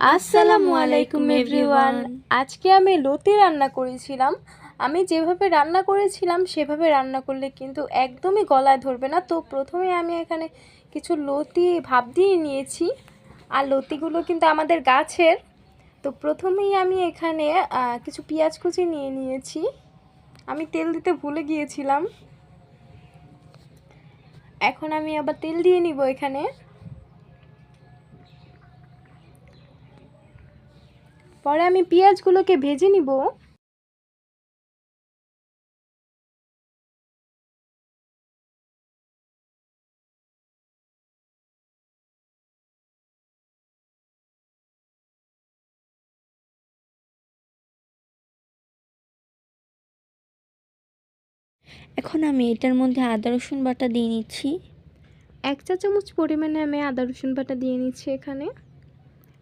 আসসালামু আলাইকুম এভরিওয়ান। আজকে আমি লতি রান্না করেছিলাম। আমি যেভাবে রান্না করেছিলাম সেভাবে রান্না করলে কিন্তু একদমই গলায় ধরবে না। তো প্রথমে আমি এখানে কিছু লতি ভাপ দিয়ে নিয়েছি, আর লতিগুলো কিন্তু আমাদের গাছের। তো প্রথমেই আমি এখানে কিছু পেঁয়াজ কুচি নিয়ে নিয়েছি। আমি তেল দিতে ভুলে গিয়েছিলাম, এখন আমি আবার তেল দিয়ে নিব এখানে। পরে আমি পেঁয়াজগুলোকে ভেজে নিব। এখন আমি এটার মধ্যে আদা রসুন বাটা দিয়ে নিচ্ছি। 1 চা চামচ পরিমাণে আমি আদা রসুন বাটা দিয়ে নিচ্ছি এখানে।